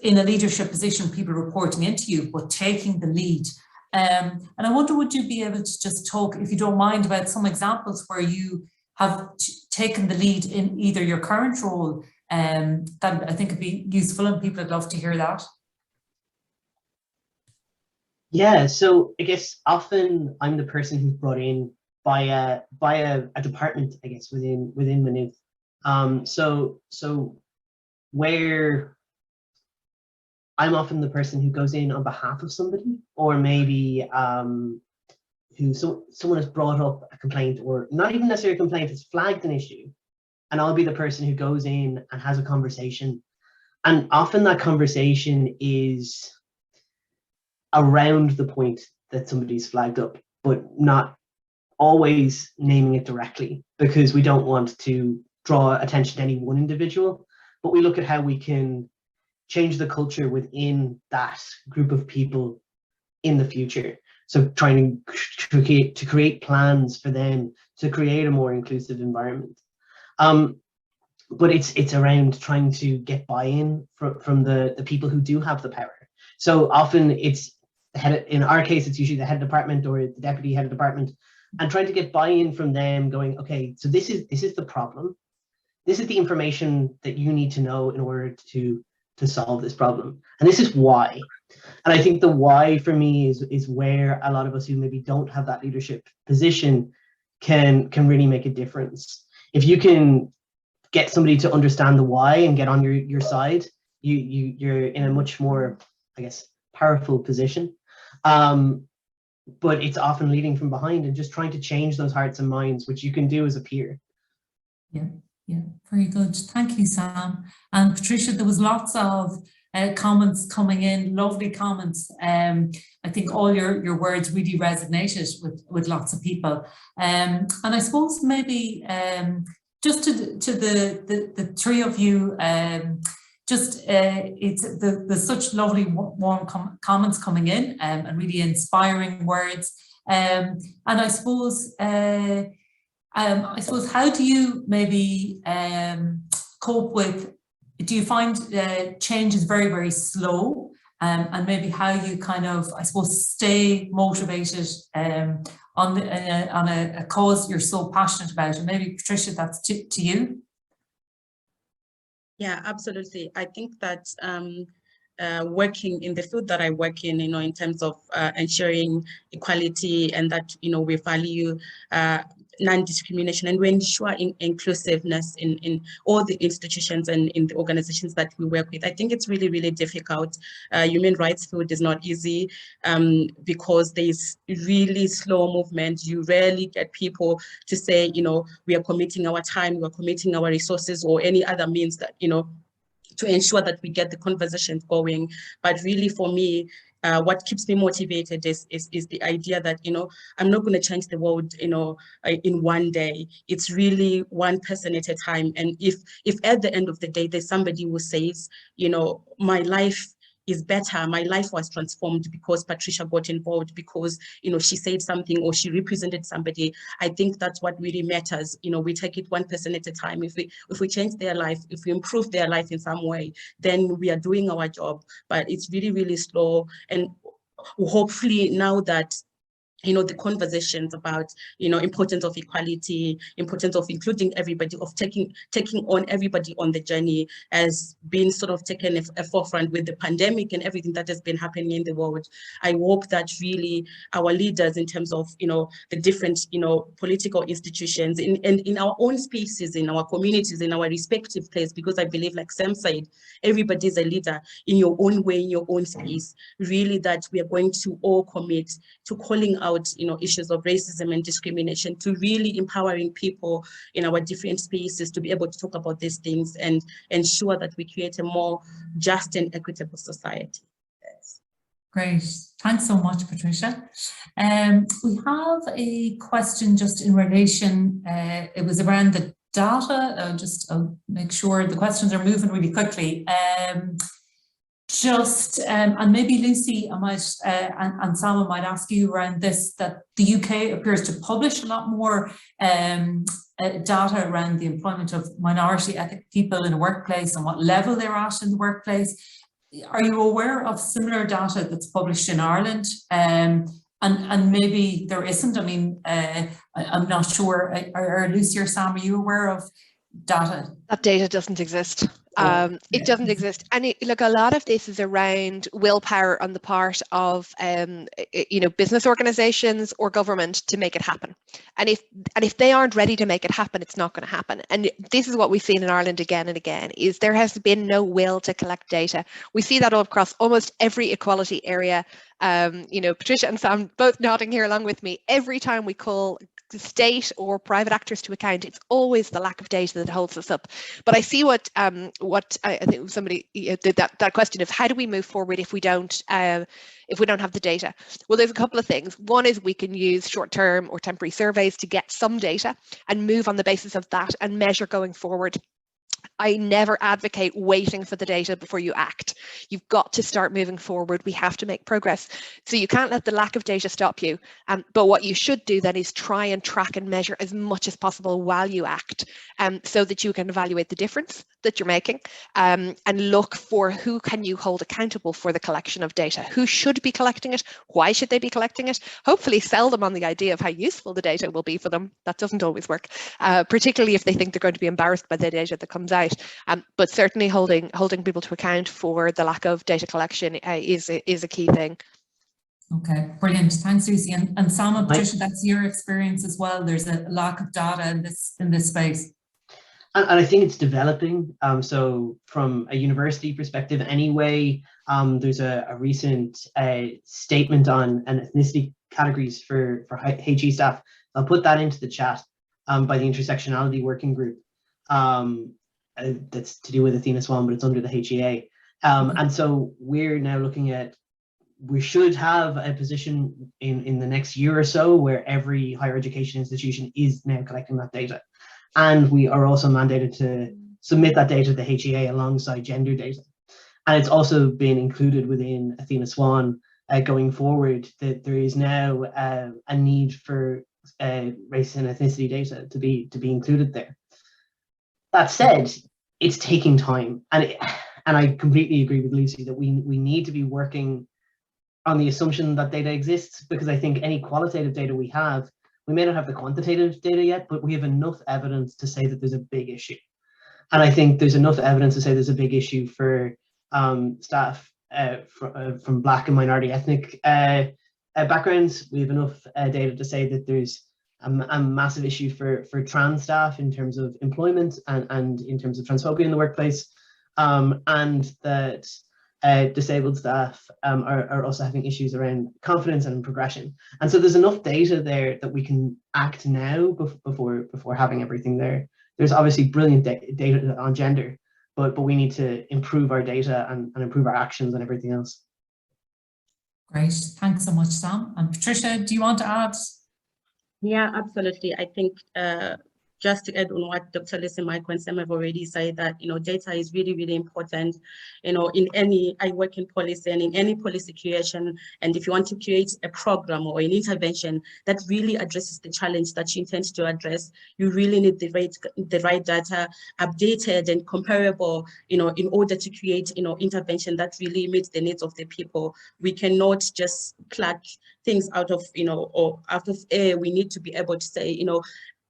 in a leadership position, people reporting into you, but taking the lead. And I wonder, would you be able to just talk, if you don't mind, about some examples where you have taken the lead in either your current role? That I think would be useful, and people would love to hear that. Yeah, so I guess often I'm the person who's brought in by a department, I guess, within Maynooth. So where I'm often the person who goes in on behalf of somebody, or maybe someone has brought up a complaint, or not even necessarily a complaint, has flagged an issue, and I'll be the person who goes in and has a conversation. And often that conversation is around the point that somebody's flagged up, but not always naming it directly, because we don't want to draw attention to any one individual, but we look at how we can change the culture within that group of people in the future. So trying to create plans for them to create a more inclusive environment. But it's around trying to get buy-in from the people who do have the power. So often it's in our case, it's usually the head of department or the deputy head of department, and trying to get buy-in from them going, okay, so this is the problem. This is the information that you need to know in order to solve this problem. And this is why. And I think the why for me is where a lot of us who maybe don't have that leadership position can really make a difference. If you can get somebody to understand the why and get on your side, you're in a much more, I guess, powerful position. But it's often leading from behind and just trying to change those hearts and minds, which you can do as a peer. Yeah, very good. Thank you, Sam. And Patricia, there was lots of comments coming in, lovely comments. I think all your words really resonated with lots of people. And I suppose maybe just to the three of you, there's such lovely warm comments coming in and really inspiring words. And I suppose how do you maybe cope with, do you find change is very, very slow, and maybe how you kind of, I suppose, stay motivated on a cause you're so passionate about? And maybe Patricia, that's to you. Yeah, absolutely. I think that working in the field that I work in, in terms of ensuring equality and that, we value non-discrimination and we ensure inclusiveness in all the institutions and in the organizations that we work with. I think it's really, really difficult. Human rights field is not easy because there's really slow movement. You rarely get people to say, we are committing our time, we are committing our resources or any other means that, to ensure that we get the conversations going. But really for me, what keeps me motivated is the idea that, I'm not going to change the world, in one day. It's really one person at a time. And if at the end of the day, there's somebody who says, my life is better, my life was transformed because Patricia got involved, because, she said something or she represented somebody, I think that's what really matters. We take it one person at a time. If we change their life, if we improve their life in some way, then we are doing our job. But it's really, really slow. And hopefully now that the conversations about, importance of equality, importance of including everybody, of taking on everybody on the journey has been sort of taken a forefront with the pandemic and everything that has been happening in the world. I hope that really our leaders in terms of, the different, political institutions and in our own spaces, in our communities, in our respective place, because I believe, like Sam said, everybody is a leader in your own way, in your own space, really that we are going to all commit to calling out issues of racism and discrimination, to really empowering people in our different spaces to be able to talk about these things and ensure that we create a more just and equitable society. Yes. Great. Thanks so much, Patricia. We have a question just in relation, it was around the data. I'll make sure the questions are moving really quickly. And maybe Lucy, I might, and Sam, I might ask you around this, that the UK appears to publish a lot more data around the employment of minority ethnic people in a workplace and what level they're at in the workplace. Are you aware of similar data that's published in Ireland? And maybe there isn't. I mean, I'm not sure. Are Lucy or Sam, are you aware of data? That data doesn't exist. It doesn't exist. And look, a lot of this is around willpower on the part of business organizations or government to make it happen. And if they aren't ready to make it happen, it's not going to happen. And this is what we've seen in Ireland again and again, is there has been no will to collect data. We see that all across almost every equality area. Patricia and Sam both nodding here along with me. Every time we call the state or private actors to account, it's always the lack of data that holds us up. But I see what I think somebody did that question of how do we move forward if we don't have the data. Well, there's a couple of things. One is we can use short-term or temporary surveys to get some data and move on the basis of that and measure going forward. I never advocate waiting for the data before you act. You've got to start moving forward. We have to make progress. So you can't let the lack of data stop you. But what you should do then is try and track and measure as much as possible while you act, so that you can evaluate the difference that you're making, and look for who can you hold accountable for the collection of data, who should be collecting it, why should they be collecting it, hopefully sell them on the idea of how useful the data will be for them. That doesn't always work, particularly if they think they're going to be embarrassed by the data that comes out. But certainly holding people to account for the lack of data collection is a key thing. Okay, brilliant. Thanks, Lucy. And Sam and Patricia, that's your experience as well. There's a lack of data in this space. And I think it's developing. So from a university perspective anyway, there's a recent statement on ethnicity categories for HE staff. I'll put that into the chat by the Intersectionality Working Group. That's to do with Athena Swan, but it's under the HEA. And so we're now looking at, we should have a position in the next year or so where every higher education institution is now collecting that data. And we are also mandated to submit that data to the HEA alongside gender data. And it's also been included within Athena Swan going forward, that there is now a need for race and ethnicity data to be included there. That said, it's taking time, and I completely agree with Lucy that we need to be working on the assumption that data exists, because I think any qualitative data we may not have the quantitative data yet, but we have enough evidence to say that there's a big issue. And I think there's enough evidence to say there's a big issue for staff from Black and minority ethnic backgrounds. We have enough data to say that there's a massive issue for trans staff in terms of employment and in terms of transphobia in the workplace, and that disabled staff are also having issues around confidence and progression. And so there's enough data there that we can act now before having everything there. There's obviously brilliant data on gender, but we need to improve our data and improve our actions and everything else. Great, thanks so much, Sam. And Patricia, do you want to add? Yeah, absolutely. I think just to add on what Dr. Lucy, Mike, and Sam have already said, that data is really, really important. I work in policy, and in any policy creation, and if you want to create a program or an intervention that really addresses the challenge that you intend to address, you really need the right data, updated and comparable, in order to create, intervention that really meets the needs of the people. We cannot just pluck things out of, or out of air. We need to be able to say,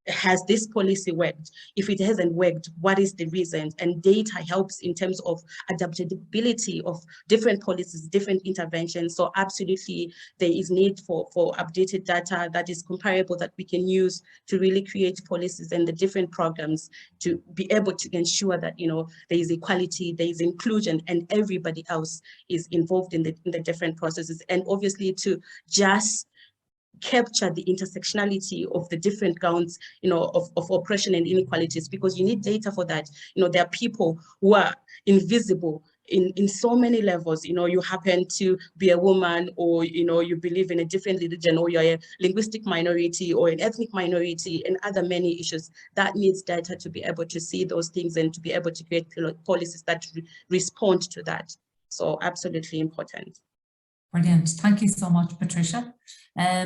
has this policy worked? If it hasn't worked, what is the reason? And data helps in terms of adaptability of different policies, different interventions. So absolutely, there is need for updated data that is comparable, that we can use to really create policies and the different programs to be able to ensure that, there is equality, there is inclusion, and everybody else is involved in the different processes. And obviously to just capture the intersectionality of the different grounds, of oppression and inequalities, because you need data for that. There are people who are invisible in so many levels. You happen to be a woman, or, you believe in a different religion, or you're a linguistic minority or an ethnic minority, and other many issues that needs data to be able to see those things and to be able to create policies that respond to that. So absolutely important. Brilliant. Thank you so much, Patricia.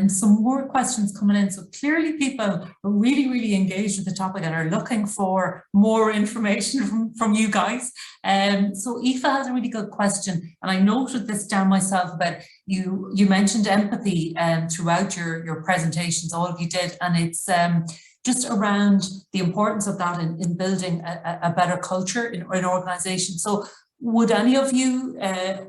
Some more questions coming in. So clearly people are really, really engaged with the topic and are looking for more information from you guys. So Aoife has a really good question, and I noted this down myself about you mentioned empathy throughout your presentations, all of you did, and it's just around the importance of that in building a better culture in an organisation. So would any of you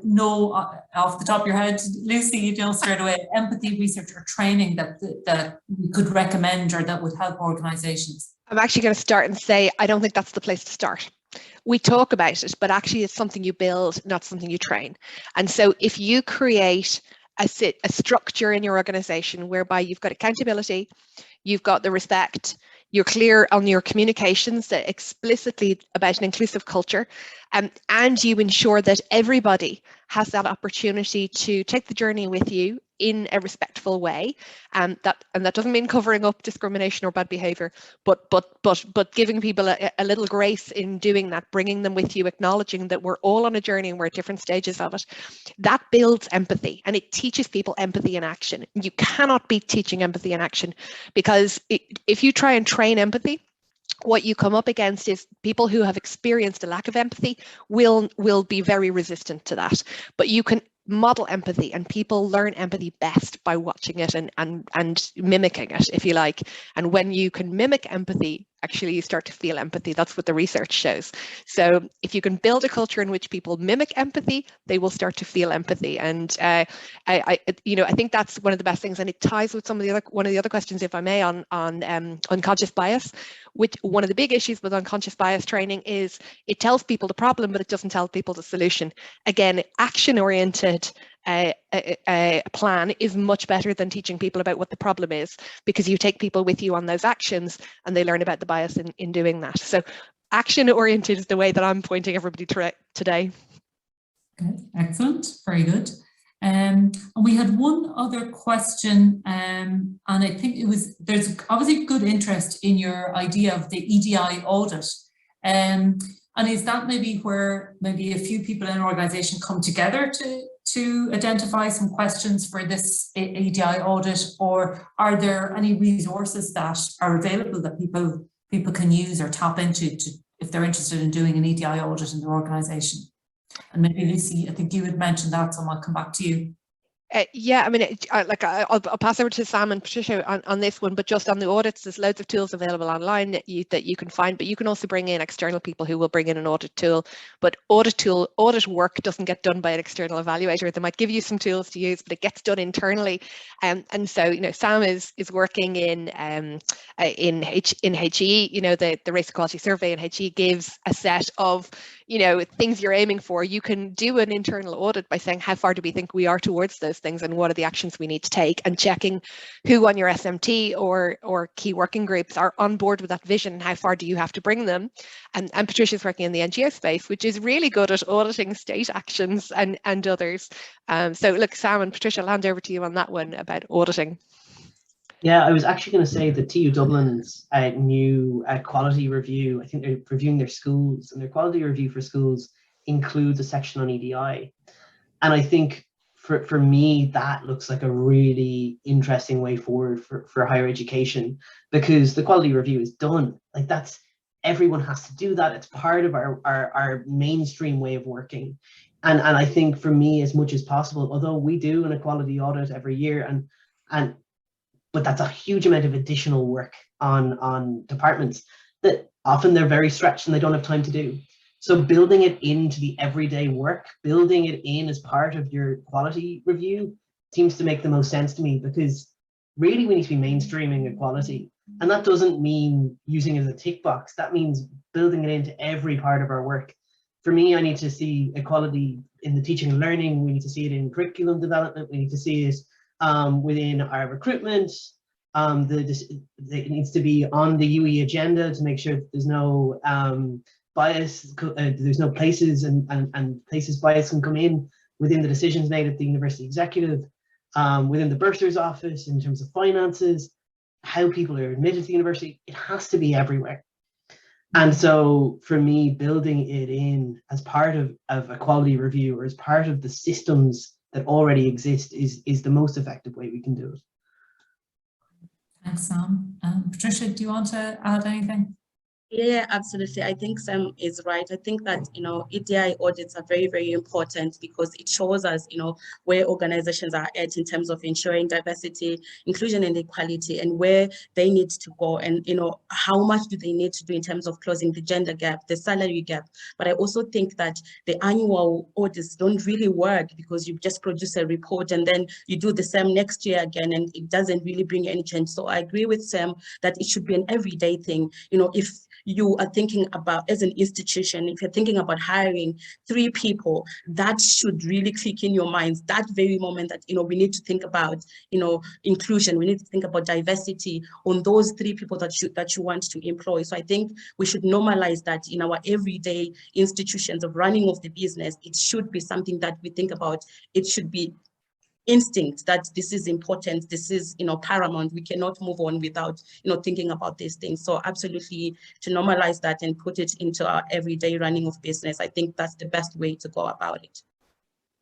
know off the top of your head, Lucy, straight away, empathy research or training that you could recommend or that would help organisations? I'm actually going to start and say, I don't think that's the place to start. We talk about it, but actually it's something you build, not something you train. And so if you create a structure in your organisation whereby you've got accountability, you've got the respect, you're clear on your communications that explicitly about an inclusive culture, and you ensure that everybody has that opportunity to take the journey with you in a respectful way, and that doesn't mean covering up discrimination or bad behavior, but giving people a little grace in doing that, bringing them with you, acknowledging that we're all on a journey and we're at different stages of it. That builds empathy, and it teaches people empathy in action. You cannot be teaching empathy in action, because if you try and train empathy, what you come up against is people who have experienced a lack of empathy will be very resistant to that. But you can model empathy, and people learn empathy best by watching it and mimicking it, if you like. And when you can mimic empathy, actually you start to feel empathy. That's what the research shows. So if you can build a culture in which people mimic empathy, they will start to feel empathy. And I think that's one of the best things, and it ties with one of the other questions, if I may, on unconscious bias. Which one of the big issues with unconscious bias training is it tells people the problem, but it doesn't tell people the solution. Again, action-oriented plan is much better than teaching people about what the problem is, because you take people with you on those actions and they learn about the bias in doing that. So action-oriented is the way that I'm pointing everybody today. Okay, excellent, very good. And we had one other question, and I think there's obviously good interest in your idea of the EDI audit. And is that maybe where maybe a few people in an organization come together to identify some questions for this EDI audit, or are there any resources that are available that people can use or tap into if they're interested in doing an EDI audit in their organization? And maybe Lucy, I think you had mentioned that, so I'll come back to you. Yeah, I mean, I'll pass over to Sam and Patricia on this one, but just on the audits, there's loads of tools available online that you can find, but you can also bring in external people who will bring in an audit tool. But audit work doesn't get done by an external evaluator. They might give you some tools to use, but it gets done internally. And so, Sam is working in HE. The Race Equality Survey in HE gives a set of things you're aiming for. You can do an internal audit by saying, how far do we think we are towards those things, and what are the actions we need to take, and checking who on your SMT or key working groups are on board with that vision, and how far do you have to bring them. And Patricia's working in the NGO space, which is really good at auditing state actions and others. So look, Sam and Patricia, I'll hand over to you on that one about auditing. Yeah, I was actually going to say that TU Dublin's new quality review, I think they're reviewing their schools, and their quality review for schools includes a section on EDI. And I think for me, that looks like a really interesting way forward for higher education, because the quality review is done. Like, everyone has to do that. It's part of our mainstream way of working. And I think for me, as much as possible, although we do an equality audit every year, but that's a huge amount of additional work on departments that often they're very stretched and they don't have time to do. So building it into the everyday work, building it in as part of your quality review seems to make the most sense to me, because really we need to be mainstreaming equality. And that doesn't mean using it as a tick box. That means building it into every part of our work. For me, I need to see equality in the teaching and learning. We need to see it in curriculum development. We need to see it within our recruitment. It needs to be on the UE agenda to make sure that there's no bias, there's no places and places bias can come in within the decisions made at the university executive, within the bursar's office in terms of finances, how people are admitted to the university. It has to be everywhere. And so for me, building it in as part of a quality review, or as part of the systems that already exist, is the most effective way we can do it. Thanks, Sam. Patricia, do you want to add anything? Yeah, absolutely. I think Sam is right. I think that, EDI audits are very, very important, because it shows us, where organizations are at in terms of ensuring diversity, inclusion, and equality, and where they need to go, and, how much do they need to do in terms of closing the gender gap, the salary gap. But I also think that the annual audits don't really work, because you just produce a report and then you do the same next year again, and it doesn't really bring any change. So I agree with Sam that it should be an everyday thing. If you are thinking about, as an institution, if you're thinking about hiring 3 people, that should really click in your minds that very moment that, we need to think about, inclusion, we need to think about diversity on those 3 people that you want to employ. So I think we should normalize that in our everyday institutions of running of the business. It should be something that we think about. It should be instinct that this is important, this is paramount. We cannot move on without thinking about these things. So absolutely, to normalize that and put it into our everyday running of business, I think that's the best way to go about it.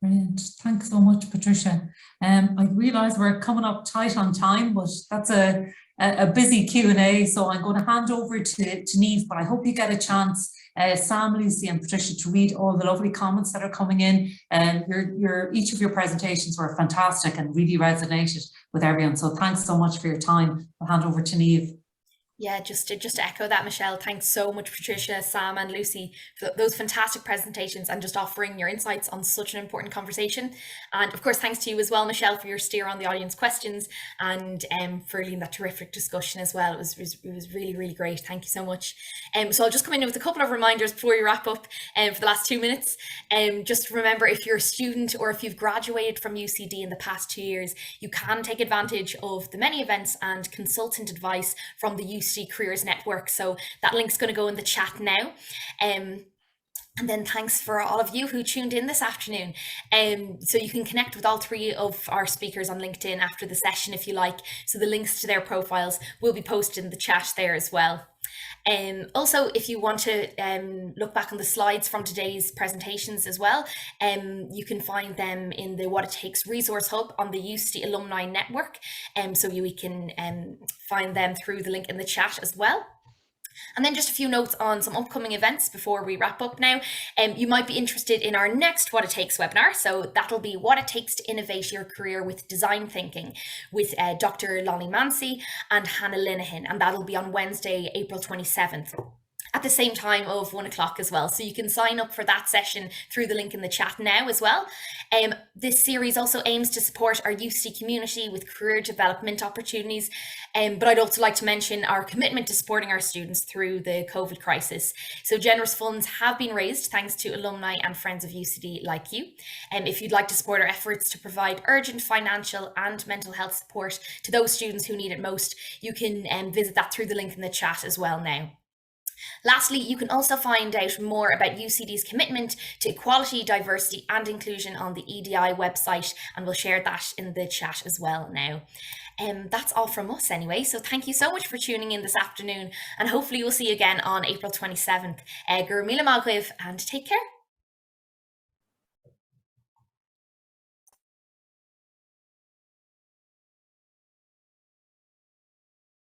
Brilliant. Thanks so much, Patricia. I realise we're coming up tight on time, but that's a busy Q&A, so I'm going to hand over to Niamh, but I hope you get a chance, Sam, Lucy and Patricia, to read all the lovely comments that are coming in. Each of your presentations were fantastic and really resonated with everyone, so thanks so much for your time. I'll hand over to Niamh. Yeah, just to echo that, Michelle, thanks so much, Patricia, Sam and Lucy, for those fantastic presentations and just offering your insights on such an important conversation. And of course, thanks to you as well, Michelle, for your steer on the audience questions and for leading that terrific discussion as well. It was really, really great. Thank you so much. So I'll just come in with a couple of reminders before we wrap up for the last 2 minutes. Just remember, if you're a student or if you've graduated from UCD in the past 2 years, you can take advantage of the many events and consultant advice from the UCD Careers Network. So that link's going to go in the chat now. And then thanks for all of you who tuned in this afternoon. So you can connect with all 3 of our speakers on LinkedIn after the session if you like. So the links to their profiles will be posted in the chat there as well. Also, if you want to look back on the slides from today's presentations as well, you can find them in the What It Takes resource hub on the UCD Alumni Network. So we can find them through the link in the chat as well. And then just a few notes on some upcoming events before we wrap up now. You might be interested in our next What It Takes webinar. So that'll be What It Takes to Innovate Your Career with Design Thinking with Dr. Blanckensee and Hannah Linehan. And that'll be on Wednesday, April 27th. At the same time of 1 o'clock as well. So you can sign up for that session through the link in the chat now as well. This series also aims to support our UC community with career development opportunities. But I'd also like to mention our commitment to supporting our students through the COVID crisis. So generous funds have been raised thanks to alumni and friends of UCD like you. If you'd like to support our efforts to provide urgent financial and mental health support to those students who need it most, you can visit that through the link in the chat as well now. Lastly, you can also find out more about UCD's commitment to equality, diversity and inclusion on the EDI website, and we'll share that in the chat as well now. That's all from us anyway, so thank you so much for tuning in this afternoon, and hopefully we'll see you again on April 27th. Gur mila and take care.